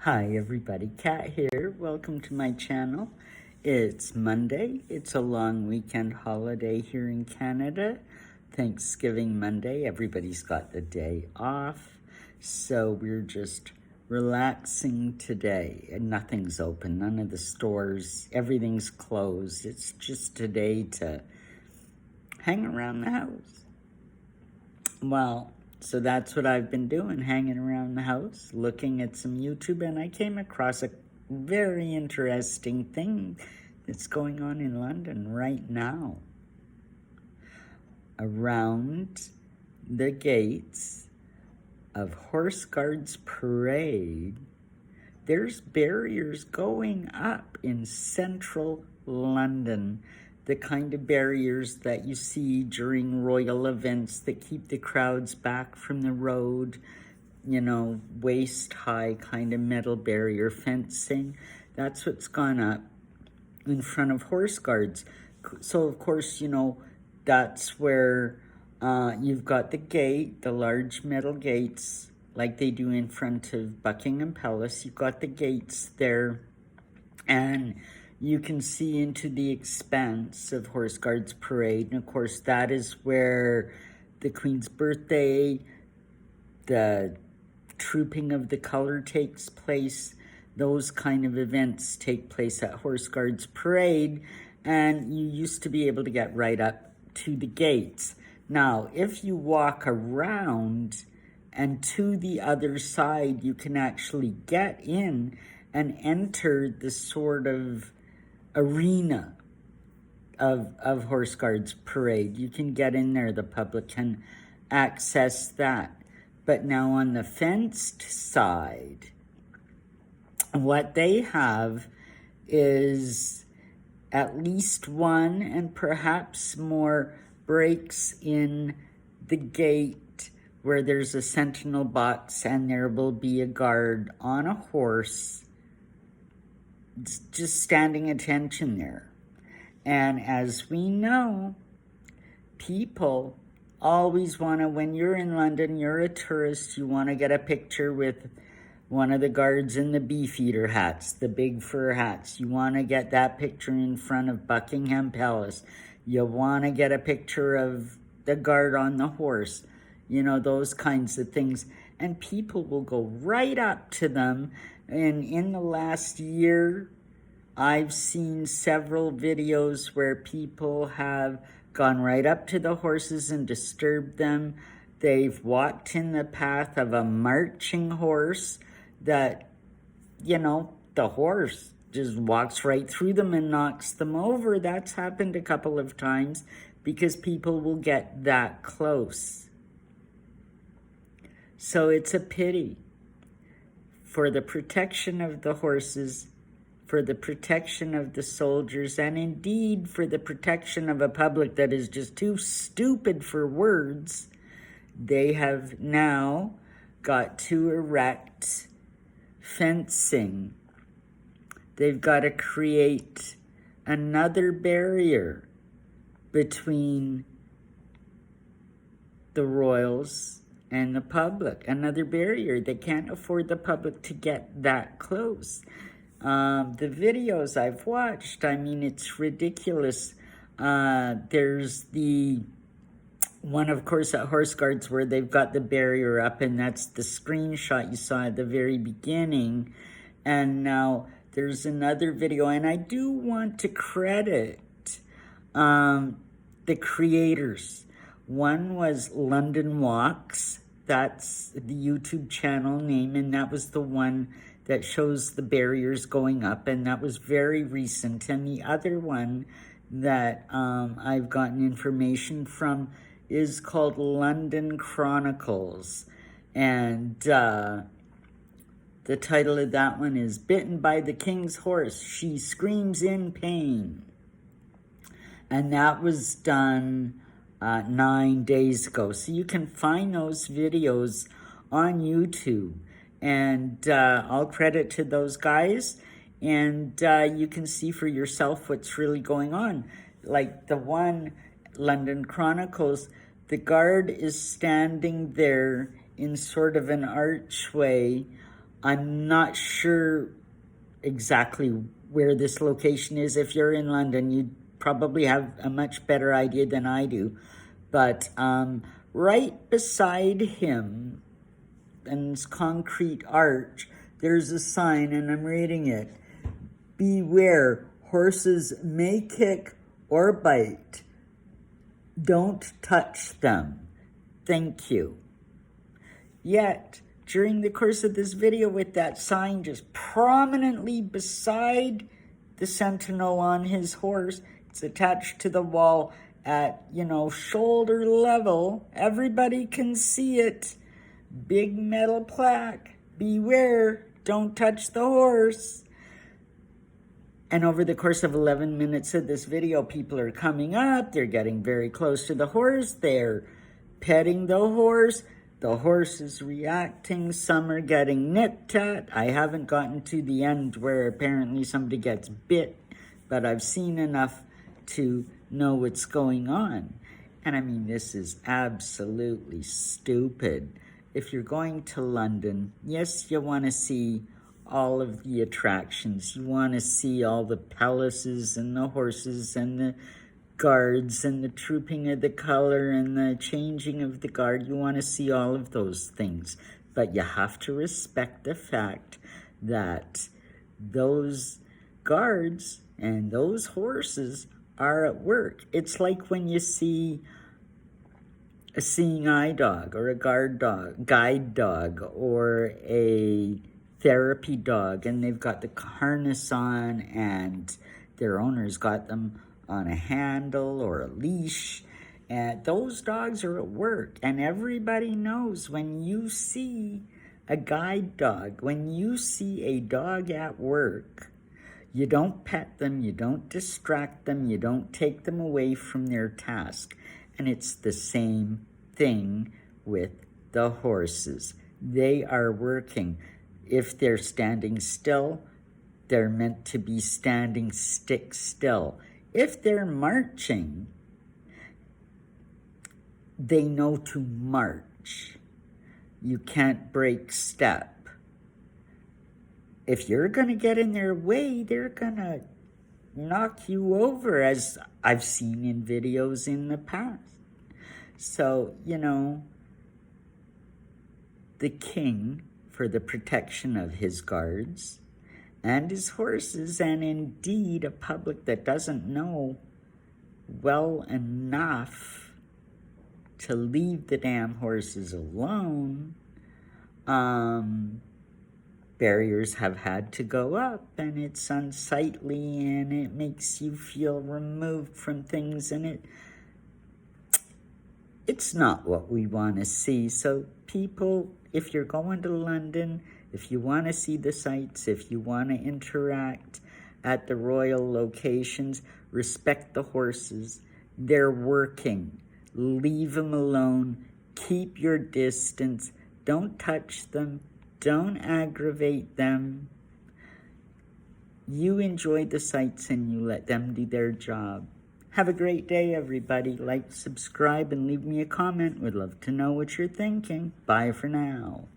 Hi everybody, Kat here. Welcome to my channel. It's Monday. It's a long weekend holiday here in Canada. Thanksgiving Monday. Everybody's got the day off. So we're just relaxing today. And nothing's open. None of the stores. Everything's closed. It's just a day to hang around the house. Well, so that's what I've been doing, hanging around the house, looking at some YouTube, and I came across a very interesting thing that's going on in London right now. Around the gates of Horse Guards Parade, there's barriers going up in central London. The kind of barriers that you see during royal events that keep the crowds back from the road, you know, waist-high kind of metal barrier fencing. That's what's gone up in front of Horse Guards. So, of course, you know, that's where you've got the gate, the large metal gates, like they do in front of Buckingham Palace. You've got the gates there, and you can see into the expanse of Horse Guards Parade. And of course, that is where the Queen's birthday, the trooping of the colour takes place. Those kind of events take place at Horse Guards Parade. And you used to be able to get right up to the gates. Now, if you walk around and to the other side, you can actually get in and enter the sort of arena of Horse Guards Parade. You can get in there, the public can access that. But now on the fenced side, what they have is at least one and perhaps more breaks in the gate where there's a sentinel box, and there will be a guard on a horse just standing attention there. And as we know, people always want to, when you're in London, you're a tourist, you want to get a picture with one of the guards in the beefeater hats, the big fur hats. You want to get that picture in front of Buckingham Palace. You want to get a picture of the guard on the horse, you know, those kinds of things. And people will go right up to them. And in the last year, I've seen several videos where people have gone right up to the horses and disturbed them. They've walked in the path of a marching horse that, you know, the horse just walks right through them and knocks them over. That's happened a couple of times because people will get that close. So it's a pity. For the protection of the horses, for the protection of the soldiers, and indeed for the protection of a public that is just too stupid for words, they have now got to erect fencing. They've got to create another barrier between the royals and the public, another barrier. They can't afford the public to get that close. The videos I've watched, I mean, it's ridiculous. There's the one, of course, at Horse Guards where they've got the barrier up, and that's the screenshot you saw at the very beginning. And now there's another video, and I do want to credit the creators. One was London Walks. That's the YouTube channel name, and that was the one that shows the barriers going up, and that was very recent. And the other one that I've gotten information from is called London Chronicles. And the title of that one is Bitten by the King's Horse, She Screams in Pain. And that was done 9 days ago. So you can find those videos on YouTube. And all credit to those guys. And you can see for yourself what's really going on. Like the one, London Chronicles, the guard is standing there in sort of an archway I'm not sure exactly where this location is. If you're in London, you probably have a much better idea than I do. But right beside him, in this concrete arch, there's a sign, and I'm reading it. Beware, horses may kick or bite. Don't touch them. Thank you. Yet, during the course of this video, with that sign just prominently beside the sentinel on his horse, it's attached to the wall at, shoulder level. Everybody can see it. Big metal plaque. Beware, don't touch the horse. And over the course of 11 minutes of this video, people are coming up. They're getting very close to the horse. They're petting the horse. The horse is reacting. Some are getting nipped at. I haven't gotten to the end where apparently somebody gets bit, but I've seen enough to know what's going on. And I mean, this is absolutely stupid. If you're going to London, yes, you want to see all of the attractions. You want to see all the palaces and the horses and the guards and the trooping of the color and the changing of the guard. You want to see all of those things. But you have to respect the fact that those guards and those horses are at work. It's like when you see a seeing eye dog or a guide dog or a therapy dog, and they've got the harness on and their owner's got them on a handle or a leash, and those dogs are at work. And everybody knows when you see a guide dog, when you see a dog at work, you don't pet them, you don't distract them, you don't take them away from their task. And it's the same thing with the horses. They are working. If they're standing still, they're meant to be standing still. If they're marching, they know to march. You can't break step. If you're going to get in their way, they're going to knock you over, as I've seen in videos in the past. So, the king, for the protection of his guards and his horses, and indeed a public that doesn't know well enough to leave the damn horses alone, barriers have had to go up, and it's unsightly, and it makes you feel removed from things, and it's not what we want to see. So people, if you're going to London, if you want to see the sights, if you want to interact at the royal locations, respect the horses. They're working. Leave them alone. Keep your distance. Don't touch them. Don't aggravate them. You enjoy the sights and you let them do their job. Have a great day, everybody. Like, subscribe, and leave me a comment. Would love to know what you're thinking. Bye for now.